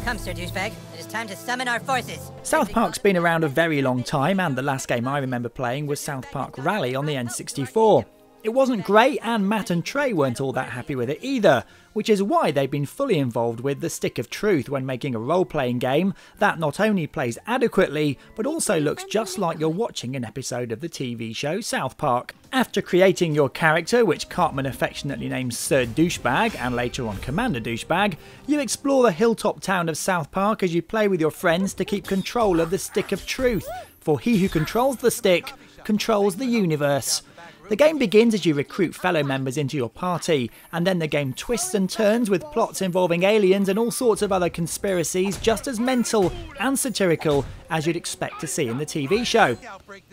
Come, Sir Douchebag. It is time to summon our forces. South Park's been around a very long time, and the last game I remember playing was South Park Rally on the N64. It wasn't great, and Matt and Trey weren't all that happy with it either, which is why they've been fully involved with the Stick of Truth when making a role-playing game that not only plays adequately, but also looks just like you're watching an episode of the TV show South Park. After creating your character, which Cartman affectionately names Sir Douchebag and later on Commander Douchebag, you explore the hilltop town of South Park as you play with your friends to keep control of the Stick of Truth, for he who controls the stick controls the universe. The game begins as you recruit fellow members into your party, and then the game twists and turns with plots involving aliens and all sorts of other conspiracies just as mental and satirical as you'd expect to see in the TV show.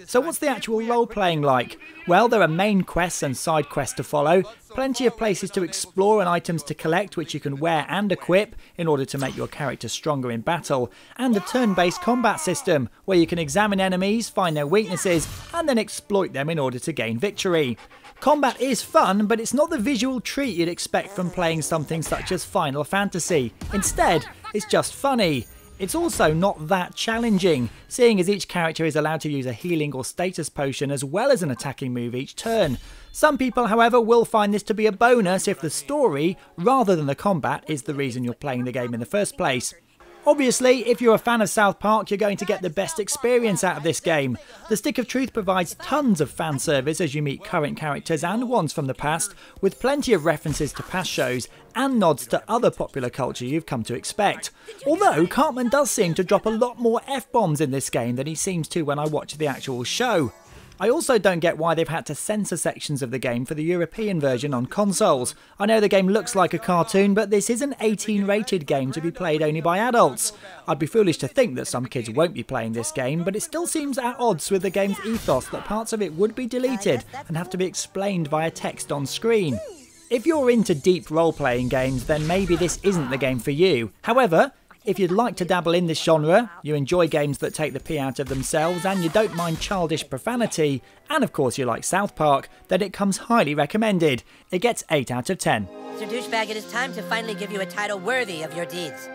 So what's the actual role-playing like? Well, there are main quests and side quests to follow, plenty of places to explore and items to collect which you can wear and equip in order to make your character stronger in battle, and a turn-based combat system where you can examine enemies, find their weaknesses, and then exploit them in order to gain victory. Combat is fun, but it's not the visual treat you'd expect from playing something such as Final Fantasy. Instead, it's just funny. It's also not that challenging, seeing as each character is allowed to use a healing or status potion as well as an attacking move each turn. Some people, however, will find this to be a bonus if the story, rather than the combat, is the reason you're playing the game in the first place. Obviously, if you're a fan of South Park, you're going to get the best experience out of this game. The Stick of Truth provides tons of fan service as you meet current characters and ones from the past, with plenty of references to past shows and nods to other popular culture you've come to expect. Although, Cartman does seem to drop a lot more F-bombs in this game than he seems to when I watch the actual show. I also don't get why they've had to censor sections of the game for the European version on consoles. I know the game looks like a cartoon, but this is an 18 rated game to be played only by adults. I'd be foolish to think that some kids won't be playing this game, but it still seems at odds with the game's ethos that parts of it would be deleted and have to be explained via text on screen. If you're into deep role-playing games, then maybe this isn't the game for you. However, if you'd like to dabble in this genre, you enjoy games that take the pee out of themselves and you don't mind childish profanity, and of course you like South Park, then it comes highly recommended. It gets 8 out of 10. Sir Douchebag, it is time to finally give you a title worthy of your deeds.